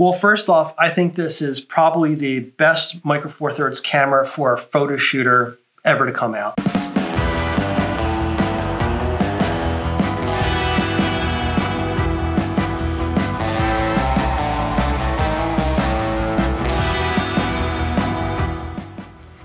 Well, first off, I think this is probably the best Micro Four Thirds camera for a photo shooter ever to come out.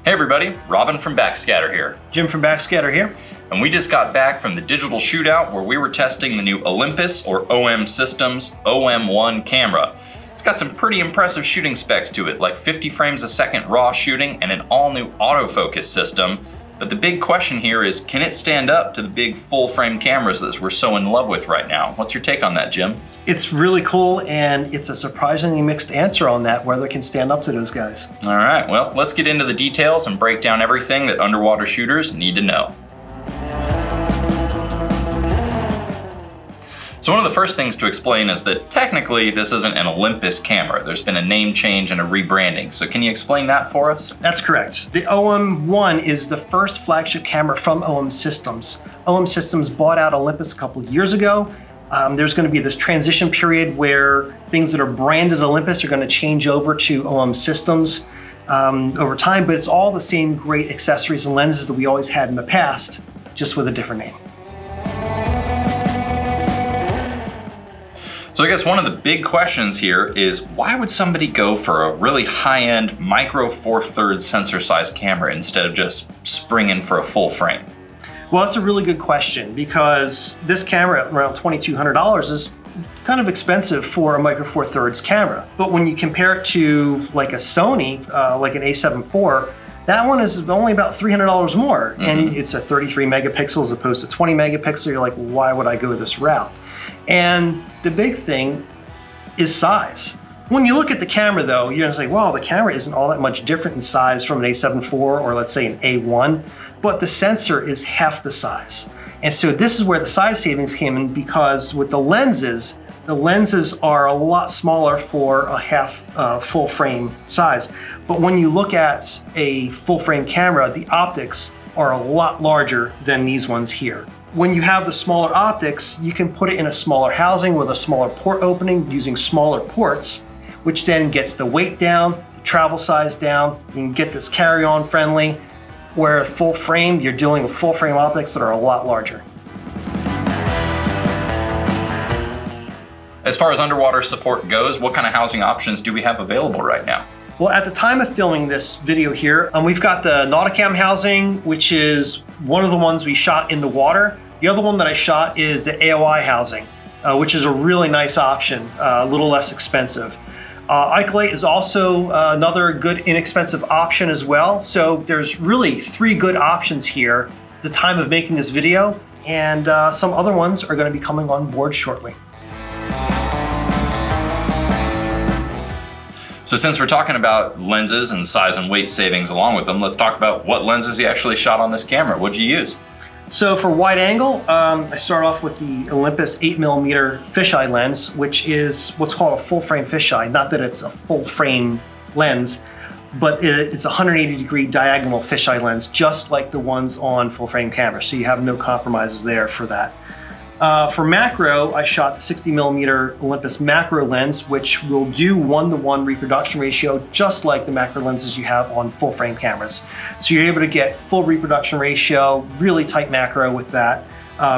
Hey everybody, Robin from Backscatter here. Jim from Backscatter here. And we just got back from the digital shootout where we were testing the new Olympus or OM Systems OM1 camera. It's got some pretty impressive shooting specs to it, like 50 frames a second raw shooting and an all-new autofocus system. But the big question here is, can it stand up to the big full-frame cameras that we're so in love with right now? What's your take on that, Jim? It's really cool, and it's a surprisingly mixed answer on that, whether it can stand up to those guys. All right, well, let's get into the details and break down everything that underwater shooters need to know. So one of the first things to explain is that technically this isn't an Olympus camera. There's been a name change and a rebranding. So can you explain that for us? That's correct. The OM1 is the first flagship camera from OM Systems. OM Systems bought out Olympus a couple of years ago. There's going to be this transition period where things that are branded Olympus are going to change over to OM Systems over time, but it's all the same great accessories and lenses that we always had in the past, just with a different name. So I guess one of the big questions here is, why would somebody go for a really high-end Micro Four Thirds sensor size camera instead of just springing for a full frame? Well, that's a really good question, because this camera at around $2,200 is kind of expensive for a Micro Four Thirds camera. But when you compare it to like a Sony, like an A7 IV, that one is only about $300 more. And it's a 33 megapixel as opposed to 20 megapixel. You're like, why would I go this route? And the big thing is size. When you look at the camera though, you're gonna say, well, the camera isn't all that much different in size from an A7 IV or let's say an A1, but the sensor is half the size. And so this is where the size savings came in, because with the lenses are a lot smaller for a half full frame size. But when you look at a full frame camera, the optics are a lot larger than these ones here. When you have the smaller optics, you can put it in a smaller housing with a smaller port opening using smaller ports, which then gets the weight down, the travel size down. You can get this carry-on friendly, where full frame, you're dealing with full frame optics that are a lot larger. As far as underwater support goes, what kind of housing options do we have available right now? Well, at the time of filming this video here, we've got the Nauticam housing, which is one of the ones we shot in the water. The other one that I shot is the AOI housing, which is a really nice option, a little less expensive. Isolate is also another good inexpensive option as well. So there's really 3 good options here at the time of making this video, and some other ones are going to be coming on board shortly. So since we're talking about lenses and size and weight savings along with them, let's talk about what lenses you actually shot on this camera. What'd you use? So for wide angle, I start off with the Olympus 8mm fisheye lens, which is what's called a full frame fisheye. Not that it's a full frame lens, but it's a 180-degree diagonal fisheye lens, just like the ones on full frame cameras. So you have no compromises there for that. For macro, I shot the 60mm Olympus macro lens, which will do 1:1 reproduction ratio, just like the macro lenses you have on full frame cameras. So you're able to get full reproduction ratio, really tight macro with that,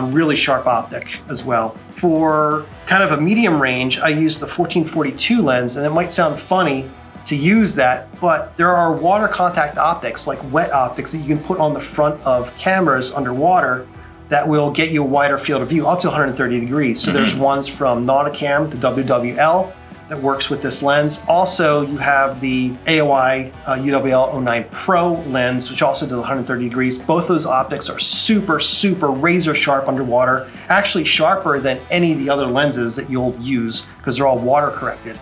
really sharp optic as well. For kind of a medium range, I use the 1442 lens, and it might sound funny to use that, but there are water contact optics, like wet optics, that you can put on the front of cameras underwater that will get you a wider field of view, up to 130 degrees. So there's ones from Nauticam, the WWL, that works with this lens. Also, you have the AOI UWL-09 Pro lens, which also does 130 degrees. Both those optics are super, super razor sharp underwater, actually sharper than any of the other lenses that you'll use, because they're all water corrected.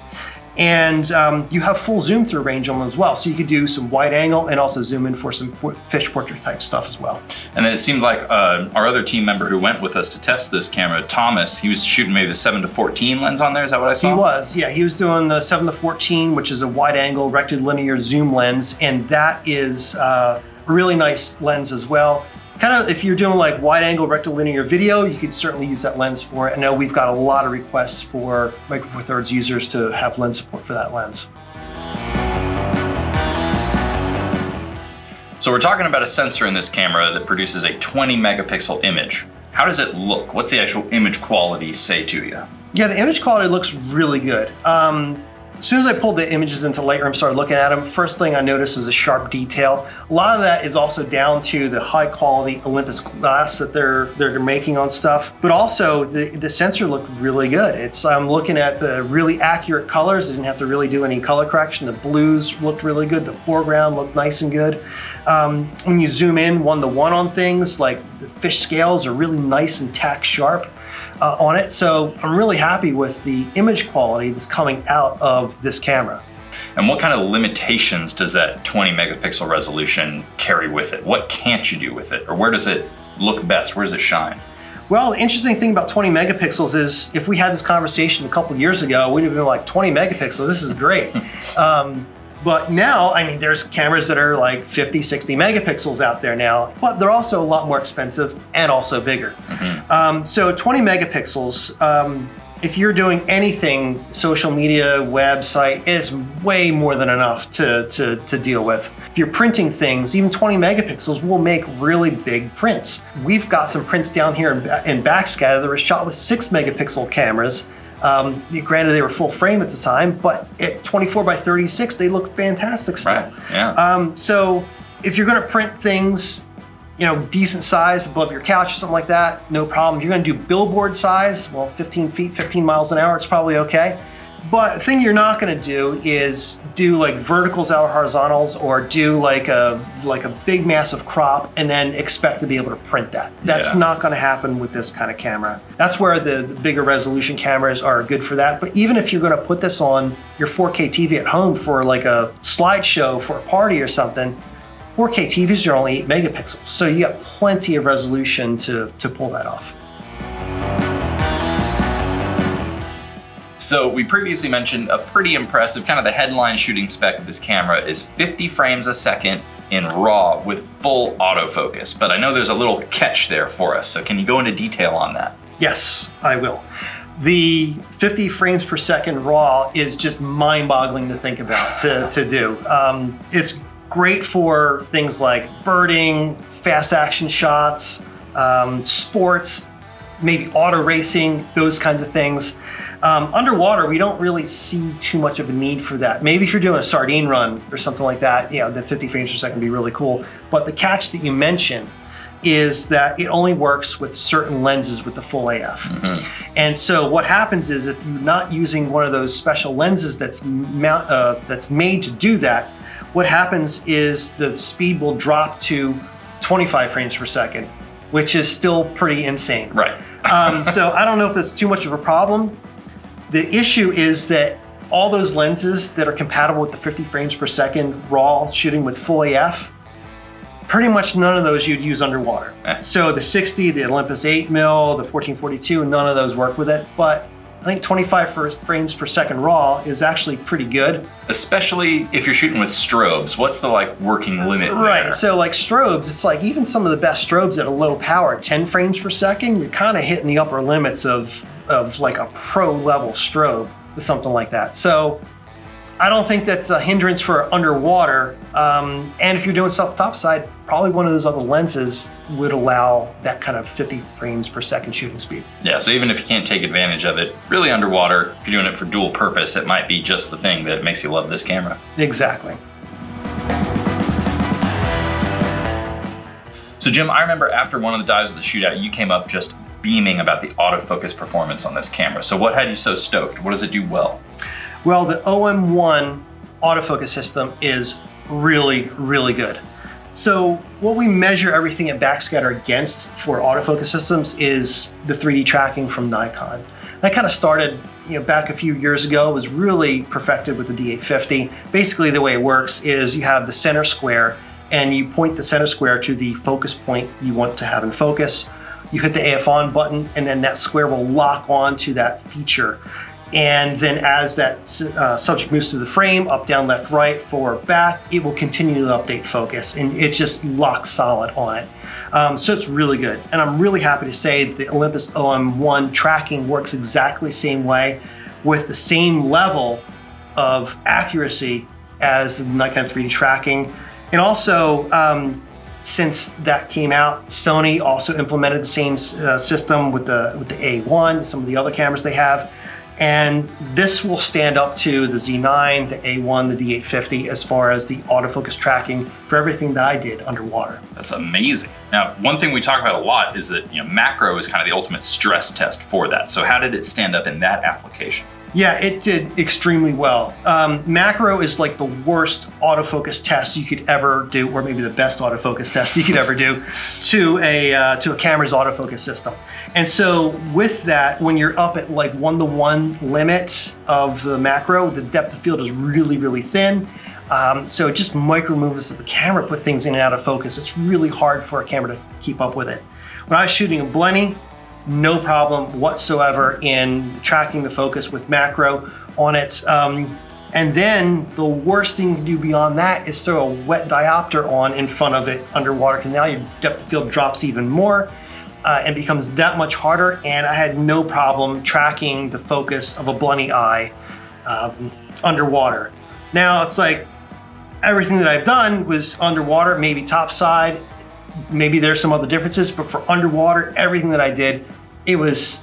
And you have full zoom through range on them as well. So you could do some wide angle and also zoom in for some fish portrait type stuff as well. And then it seemed like our other team member who went with us to test this camera, Thomas, he was shooting maybe the 7-14 lens on there, is that what I saw? He was, yeah. He was doing the 7-14, which is a wide angle rectilinear zoom lens. And that is a really nice lens as well. kind of, if you're doing like wide angle rectilinear video, you could certainly use that lens for it. I know we've got a lot of requests for Micro Four Thirds users to have lens support for that lens. So we're talking about a sensor in this camera that produces a 20 megapixel image. How does it look? What's the actual image quality say to you? Yeah, the image quality looks really good. As soon as I pulled the images into Lightroom, started looking at them, first thing I noticed is a sharp detail. A lot of that is also down to the high quality Olympus glass that they're making on stuff, but also the sensor looked really good. I'm looking at the really accurate colors. I didn't have to really do any color correction. The blues looked really good. The foreground looked nice and good. When you zoom in one-to-one on things, like the fish scales are really nice and tack sharp on it. So I'm really happy with the image quality that's coming out of this camera. And what kind of limitations does that 20 megapixel resolution carry with it? What can't you do with it? Or where does it look best? Where does it shine? Well, the interesting thing about 20 megapixels is if we had this conversation a couple years ago, we'd have been like, 20 megapixels, this is great. But now, I mean, there's cameras that are like 50, 60 megapixels out there now, but they're also a lot more expensive and also bigger. So 20 megapixels, if you're doing anything, social media, website, is way more than enough to deal with. If you're printing things, even 20 megapixels will make really big prints. We've got some prints down here in Backscatter that were shot with 6 megapixel cameras. Granted, they were full frame at the time, but at 24 by 36, they look fantastic still. Right. Yeah. So if you're going to print things, you know, decent size above your couch or something like that, no problem. You're going to do billboard size, well, 15 feet, 15 miles an hour, it's probably okay. But the thing you're not going to do is do like verticals out of horizontals, or do like a big massive crop and then expect to be able to print that. That's not going to happen with this kind of camera. That's where the bigger resolution cameras are good for that. But even if you're going to put this on your 4K TV at home for like a slideshow for a party or something, 4K TVs are only 8 megapixels. So you got plenty of resolution to pull that off. So we previously mentioned a pretty impressive, kind of the headline shooting spec of this camera is 50 frames a second in RAW with full autofocus. But I know there's a little catch there for us. So can you go into detail on that? Yes, I will. The 50 frames per second RAW is just mind-boggling to think about, to do. It's great for things like birding, fast action shots, sports, maybe auto racing, those kinds of things. Underwater, we don't really see too much of a need for that. Maybe if you're doing a sardine run or something like that, you know, the 50 frames per second would be really cool. But the catch that you mentioned is that it only works with certain lenses with the full AF. And so what happens is, if you're not using one of those special lenses that's made to do that, what happens is the speed will drop to 25 frames per second, which is still pretty insane. Right. So I don't know if that's too much of a problem. The issue is that all those lenses that are compatible with the 50 frames per second RAW shooting with full AF, pretty much none of those you'd use underwater. So the 60, the Olympus 8mm, the 1442, none of those work with it. But I think 25 frames per second RAW is actually pretty good. Especially if you're shooting with strobes. What's the like working limit Right, there? so like strobes, it's like even some of the best strobes at a low power, 10 frames per second, you're kind of hitting the upper limits of like a pro level strobe with something like that. So I don't think that's a hindrance for underwater. And if you're doing stuff topside, probably one of those other lenses would allow that kind of 50 frames per second shooting speed. Yeah, so even if you can't take advantage of it, really underwater, if you're doing it for dual purpose, it might be just the thing that makes you love this camera. Exactly. So Jim, I remember after one of the dives of the shootout, you came up just beaming about the autofocus performance on this camera. So what had you so stoked? What does it do well? Well, the OM1 autofocus system is really, really good. So what we measure everything at Backscatter against for autofocus systems is the 3D tracking from Nikon. That kind of started, back a few years ago. It was really perfected with the D850. Basically, the way it works is you have the center square, and you point the center square to the focus point you want to have in focus. You hit the AF on button, and then that square will lock on to that feature. And then as that subject moves through the frame, up, down, left, right, forward, back, it will continue to update focus, and it just locks solid on it. So it's really good. And I'm really happy to say the Olympus OM1 tracking works exactly the same way with the same level of accuracy as the Nikon 3D tracking. And also, since that came out, Sony also implemented the same system with the A1, some of the other cameras they have. And this will stand up to the Z9, the A1, the D850 as far as the autofocus tracking for everything that I did underwater. That's amazing. Now, one thing we talk about a lot is that macro is kind of the ultimate stress test for that. So how did it stand up in that application? Yeah, it did extremely well. Macro is like the worst autofocus test you could ever do, or maybe the best autofocus test you could ever do to a camera's autofocus system. And so with that, when you're up at like 1:1 limit of the macro, the depth of field is really, really thin. So just micro movements of the camera put things in and out of focus. It's really hard for a camera to keep up with it. When I was shooting a Blenny, no problem whatsoever in tracking the focus with macro on it. And then the worst thing to do beyond that is throw a wet diopter on in front of it underwater, because now your depth of field drops even more and becomes that much harder. And I had no problem tracking the focus of a Blenny eye underwater. Now it's like everything that I've done was underwater, maybe topside, maybe there's some other differences, but for underwater, everything that I did, it was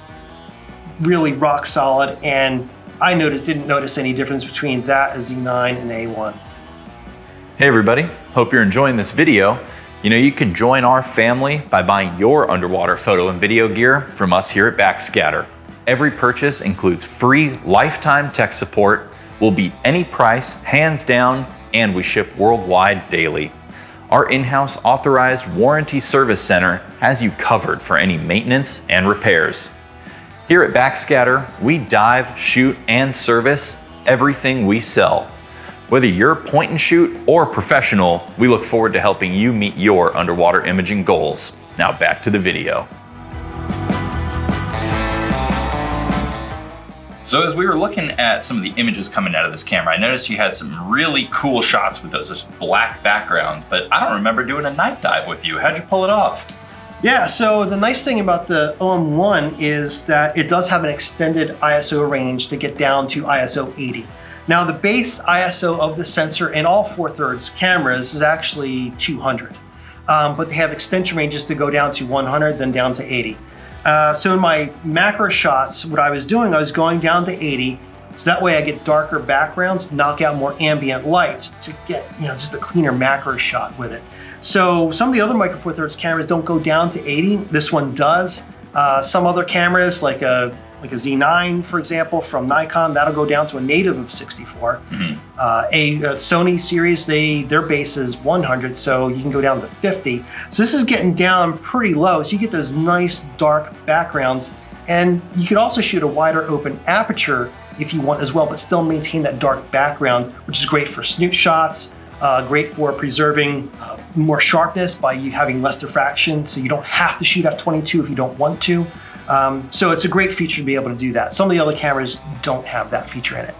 really rock solid, and I didn't notice any difference between that as Z9 and A1. Hey everybody, hope you're enjoying this video. You can join our family by buying your underwater photo and video gear from us here at Backscatter. Every purchase includes free lifetime tech support, will beat any price, hands down, and we ship worldwide daily. Our in-house authorized warranty service center has you covered for any maintenance and repairs. Here at Backscatter, we dive, shoot, and service everything we sell. Whether you're point and shoot or professional, we look forward to helping you meet your underwater imaging goals. Now back to the video. So as we were looking at some of the images coming out of this camera, I noticed you had some really cool shots with those black backgrounds, but I don't remember doing a night dive with you. How'd you pull it off? Yeah, so the nice thing about the OM1 is that it does have an extended ISO range to get down to ISO 80. Now the base ISO of the sensor in all 4/3 cameras is actually 200, but they have extension ranges to go down to 100, then down to 80. So in my macro shots, what I was doing, I was going down to 80, so that way I get darker backgrounds, knock out more ambient light to get just a cleaner macro shot with it. So some of the other Micro Four Thirds cameras don't go down to 80. This one does. Some other cameras, like a Z9, for example, from Nikon, that'll go down to a native of 64. Mm-hmm. A Sony series, their base is 100, so you can go down to 50. So this is getting down pretty low, so you get those nice dark backgrounds. And you could also shoot a wider open aperture if you want as well, but still maintain that dark background, which is great for snoot shots, great for preserving more sharpness by you having less diffraction, so you don't have to shoot f/22 if you don't want to. So it's a great feature to be able to do that. Some of the other cameras don't have that feature in it.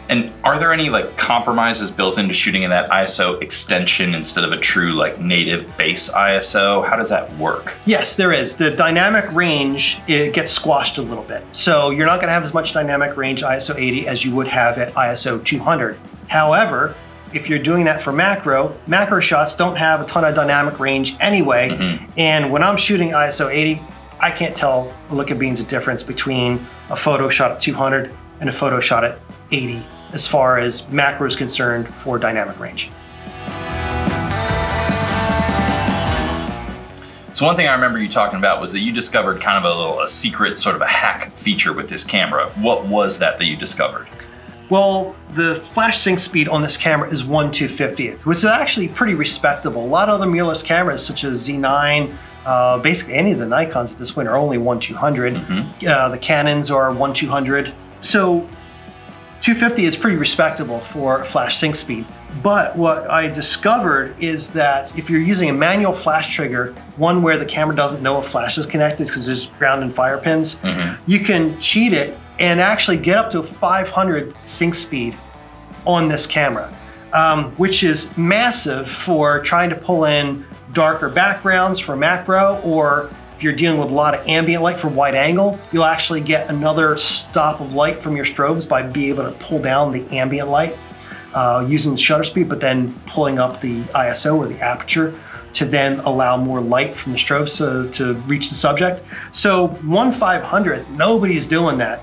And are there any compromises built into shooting in that ISO extension instead of a true native base ISO? How does that work? Yes, there is. The dynamic range, it gets squashed a little bit. So you're not going to have as much dynamic range ISO 80 as you would have at ISO 200. However, if you're doing that for macro shots don't have a ton of dynamic range anyway. Mm-hmm. And when I'm shooting ISO 80, I can't tell a lick of beans a difference between a photo shot at 200 and a photo shot at 80 as far as macro is concerned for dynamic range. So one thing I remember you talking about was that you discovered kind of a secret sort of a hack feature with this camera. What was that you discovered? Well, the flash sync speed on this camera is 1/250th, which is actually pretty respectable. A lot of other mirrorless cameras such as Z9, basically any of the Nikons at this point are only 1/200. Mm-hmm. The Canons are 1/200. So 250 is pretty respectable for flash sync speed. But what I discovered is that if you're using a manual flash trigger, one where the camera doesn't know a flash is connected because there's ground and fire pins, mm-hmm. you can cheat it and actually get up to 500 sync speed on this camera, which is massive for trying to pull in darker backgrounds for macro, or if you're dealing with a lot of ambient light for wide angle, you'll actually get another stop of light from your strobes by being able to pull down the ambient light using the shutter speed, but then pulling up the ISO or the aperture to then allow more light from the strobes to reach the subject. So 1/500th, nobody's doing that.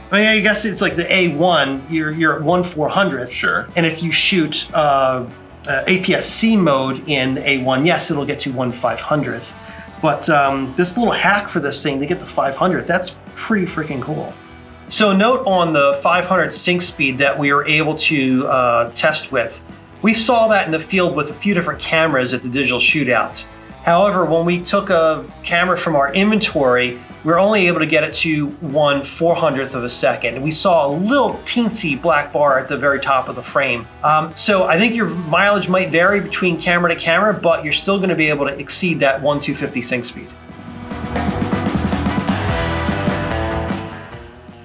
I mean, I guess it's like the A1, you're at 1/400th. Sure. And if you shoot APS-C mode in A1, yes, it'll get to 1/500th. But this little hack for this thing to get the 500th, that's pretty freaking cool. So note on the 500 sync speed that we were able to test with. We saw that in the field with a few different cameras at the digital shootout. However, when we took a camera from our inventory, we were only able to get it to 1/400th of a second. And we saw a little teensy black bar at the very top of the frame. So I think your mileage might vary between camera to camera, but you're still gonna be able to exceed that 1/250 sync speed.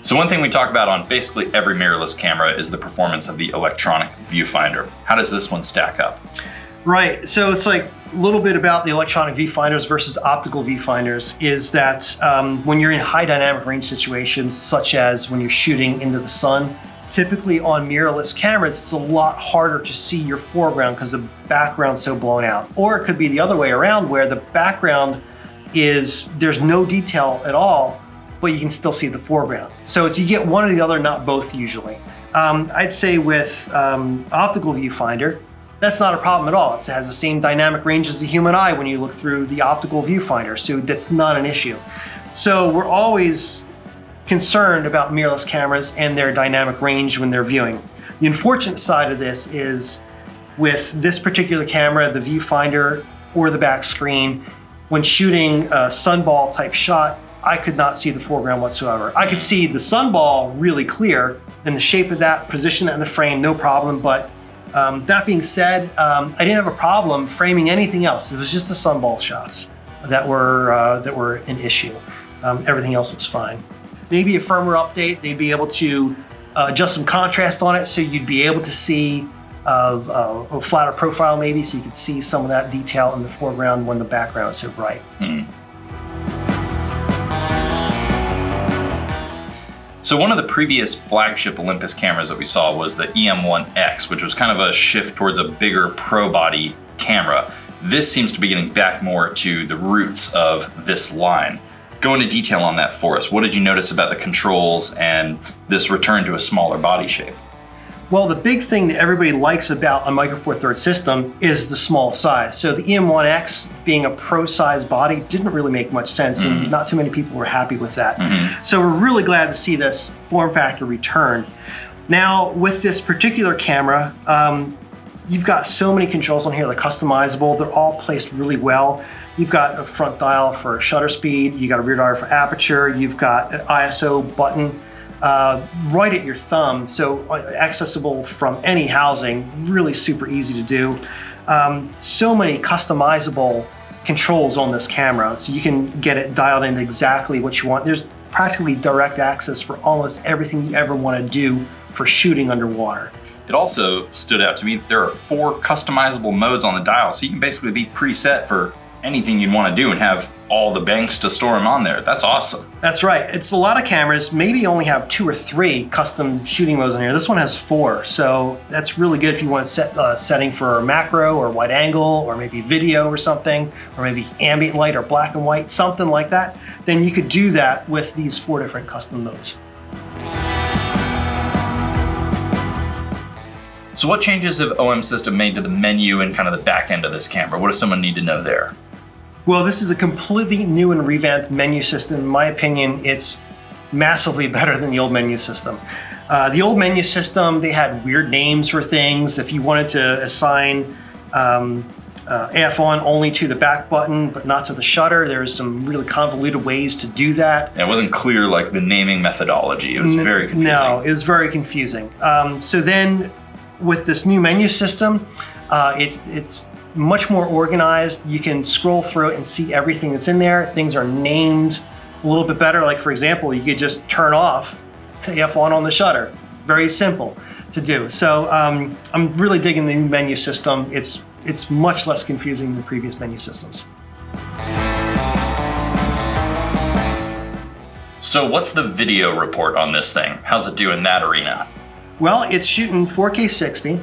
So one thing we talk about on basically every mirrorless camera is the performance of the electronic viewfinder. How does this one stack up? Right, so it's like a little bit about the electronic viewfinders versus optical viewfinders is that when you're in high dynamic range situations, such as when you're shooting into the sun, typically on mirrorless cameras, it's a lot harder to see your foreground because the background's so blown out. Or it could be the other way around where the background is, there's no detail at all, but you can still see the foreground. So it's you get one or the other, not both usually. I'd say with optical viewfinder, that's not a problem at all. It has the same dynamic range as the human eye when you look through the optical viewfinder, so that's not an issue. So we're always concerned about mirrorless cameras and their dynamic range when they're viewing. The unfortunate side of this is with this particular camera, the viewfinder or the back screen, when shooting a sunball type shot, I could not see the foreground whatsoever. I could see the sunball really clear and the shape of that, position that in the frame, no problem, but that being said, I didn't have a problem framing anything else. It was just the sunball shots that were an issue. Everything else was fine. Maybe a firmware update, they'd be able to adjust some contrast on it so you'd be able to see a flatter profile maybe, so you could see some of that detail in the foreground when the background is so bright. So one of the previous flagship Olympus cameras that we saw was the EM1X, which was kind of a shift towards a bigger pro body camera. This seems to be getting back more to the roots of this line. Go into detail on that for us. What did you notice about the controls and this return to a smaller body shape? Well, the big thing that everybody likes about a Micro Four Thirds system is the small size. So the EM1X being a pro size body didn't really make much sense, and not too many people were happy with that. So we're really glad to see this form factor return. Now, with this particular camera, you've got so many controls on here, they're customizable, they're all placed really well. You've got a front dial for shutter speed, you got a rear dial for aperture, you've got an ISO button right at your thumb, so accessible from any housing, really super easy to do. So many customizable controls on this camera, so you can get it dialed in exactly what you want. There's practically direct access for almost everything you ever want to do for shooting underwater. It also stood out to me that there are 4 customizable modes on the dial, so you can basically be preset for anything you'd want to do and have all the banks to store them on there. That's awesome. That's right. It's a lot of cameras, maybe only have 2 or 3 custom shooting modes on here. This one has 4, so that's really good if you want to set a setting for macro or wide angle or maybe video or something, or maybe ambient light or black and white, something like that. Then you could do that with these 4 different custom modes. So what changes have OM System made to the menu and kind of the back end of this camera? What does someone need to know there? Well, this is a completely new and revamped menu system. In my opinion, it's massively better than the old menu system. The old menu system, they had weird names for things. If you wanted to assign AF1 only to the back button, but not to the shutter, there's some really convoluted ways to do that. It wasn't clear, like the naming methodology. It was very confusing. No, it was very confusing. So then with this new menu system, it's much more organized. You can scroll through it and see everything that's in there. Things are named a little bit better. Like for example, you could just turn off to F1 on the shutter. Very simple to do. So I'm really digging the new menu system. It's much less confusing than the previous menu systems. So what's the video report on this thing? How's it do in that arena? Well, it's shooting 4K 60,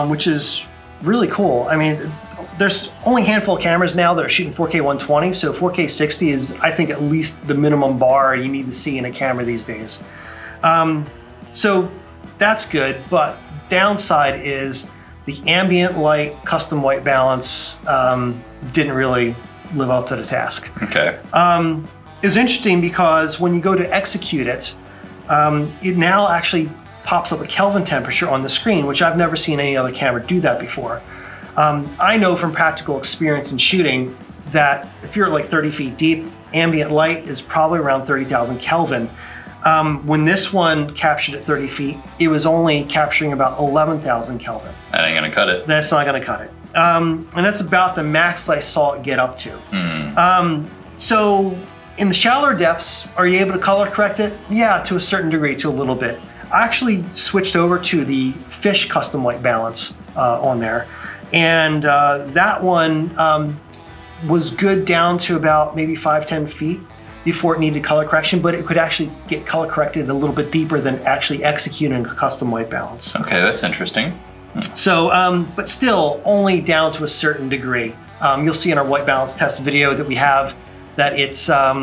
which is really cool. I mean, there's only a handful of cameras now that are shooting 4K 120, so 4K 60 is, I think, at least the minimum bar you need to see in a camera these days. So that's good, but downside is the ambient light custom white balance didn't really live up to the task. Okay. It's interesting because when you go to execute it, it now actually pops up a Kelvin temperature on the screen, which I've never seen any other camera do that before. I know from practical experience in shooting that if you're like 30 feet deep, ambient light is probably around 30,000 Kelvin. When this one captured at 30 feet, it was only capturing about 11,000 Kelvin. That ain't gonna cut it. That's not gonna cut it. And that's about the max that I saw it get up to. So in the shallower depths, are you able to color correct it? Yeah, to a certain degree, to a little bit. I actually switched over to the Fish custom white balance on there. And that one was good down to about maybe 5-10 feet before it needed color correction, but it could actually get color corrected a little bit deeper than actually executing a custom white balance. Okay, that's interesting. So, but still only down to a certain degree. You'll see in our white balance test video that we have that it's, at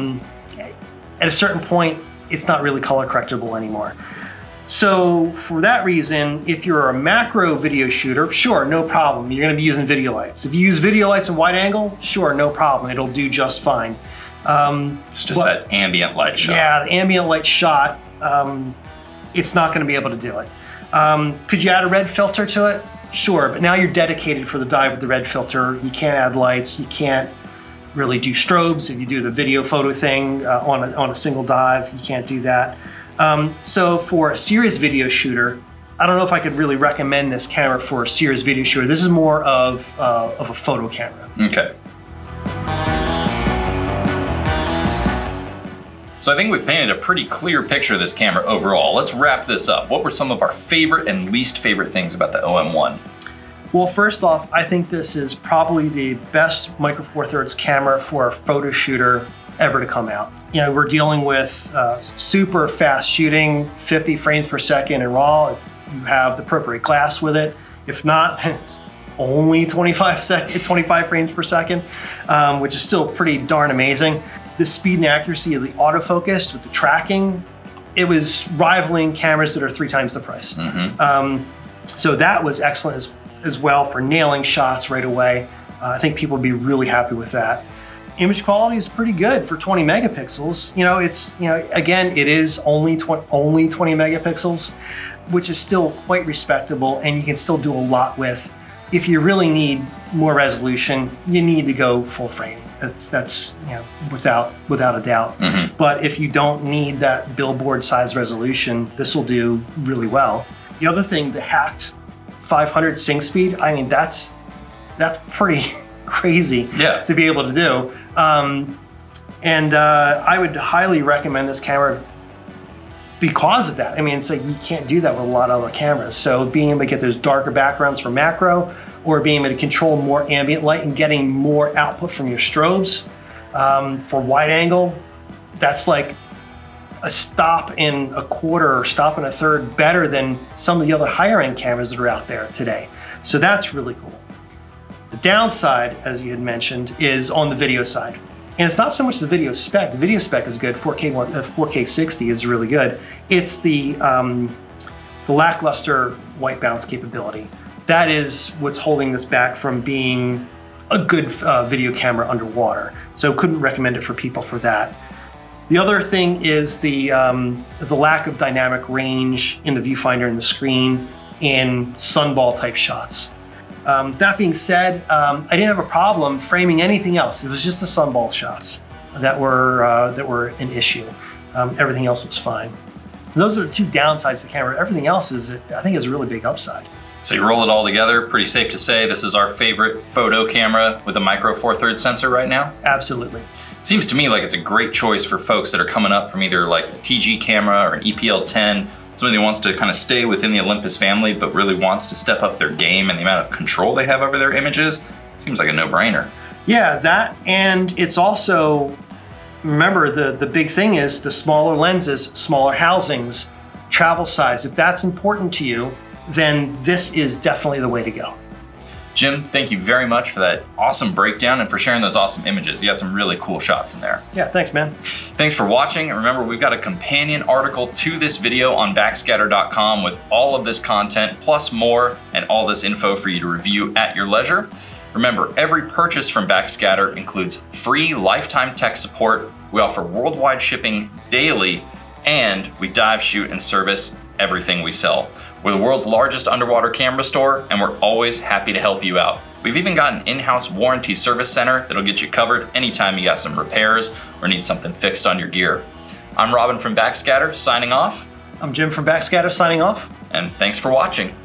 a certain point, it's not really color correctable anymore. So for that reason, if you're a macro video shooter, sure, no problem. You're gonna be using video lights. If you use video lights in wide angle, sure, no problem. It'll do just fine. It's just that ambient light shot. Yeah, the ambient light shot, it's not gonna be able to do it. Could you add a red filter to it? Sure, but now you're dedicated for the dive with the red filter. You can't add lights, you can't really do strobes. If you do the video photo thing on a single dive, you can't do that. So for a serious video shooter, I don't know if I could really recommend this camera for a serious video shooter. This is more of a photo camera. Okay. So I think we've painted a pretty clear picture of this camera overall. Let's wrap this up. What were some of our favorite and least favorite things about the OM1? Well, first off, I think this is probably the best Micro Four Thirds camera for a photo shooter ever to come out. You know, we're dealing with super fast shooting, 50 frames per second in RAW. If you have the appropriate glass with it. If not, it's only 25 frames per second, which is still pretty darn amazing. The speed and accuracy of the autofocus with the tracking, it was rivaling cameras that are 3 times the price. So that was excellent as well for nailing shots right away. I think people would be really happy with that. Image quality is pretty good for 20 megapixels. You know, it's, you know, again, it is only 20 megapixels, which is still quite respectable, and you can still do a lot with. If you really need more resolution, you need to go full frame. That's you know, without a doubt. But if you don't need that billboard size resolution, this will do really well. The other thing, the hacked 500 sync speed, I mean, that's pretty crazy to be able to do. I would highly recommend this camera because of that. I mean, it's like you can't do that with a lot of other cameras. So being able to get those darker backgrounds for macro, or being able to control more ambient light and getting more output from your strobes for wide angle, that's like a stop in a quarter or stop in a third better than some of the other higher end cameras that are out there today. So that's really cool. The downside, as you had mentioned, is on the video side. And it's not so much the video spec. The video spec is good. 4K 60 is really good. It's the lackluster white balance capability. That is what's holding this back from being a good video camera underwater. So couldn't recommend it for people for that. The other thing is the lack of dynamic range in the viewfinder and the screen in sunball type shots. That being said, I didn't have a problem framing anything else. It was just the sunball shots that were an issue. Everything else was fine. Those are the 2 downsides of the camera. Everything else is, I think, is a really big upside. So you roll it all together, pretty safe to say this is our favorite photo camera with a Micro Four Thirds sensor right now? Absolutely. Seems to me like it's a great choice for folks that are coming up from either like a TG camera or an EPL10, somebody who wants to kind of stay within the Olympus family but really wants to step up their game and the amount of control they have over their images. Seems like a no-brainer. Yeah, that, and it's also, remember the big thing is the smaller lenses, smaller housings, travel size. If that's important to you, then this is definitely the way to go. Jim, thank you very much for that awesome breakdown and for sharing those awesome images. You had some really cool shots in there. Yeah, thanks, man. Thanks for watching. And remember, we've got a companion article to this video on backscatter.com with all of this content, plus more, and all this info for you to review at your leisure. Remember, every purchase from Backscatter includes free lifetime tech support. We offer worldwide shipping daily, and we dive, shoot, and service everything we sell. We're the world's largest underwater camera store, and we're always happy to help you out. We've even got an in-house warranty service center that'll get you covered anytime you got some repairs or need something fixed on your gear. I'm Robin from Backscatter, signing off. I'm Jim from Backscatter, signing off. And thanks for watching.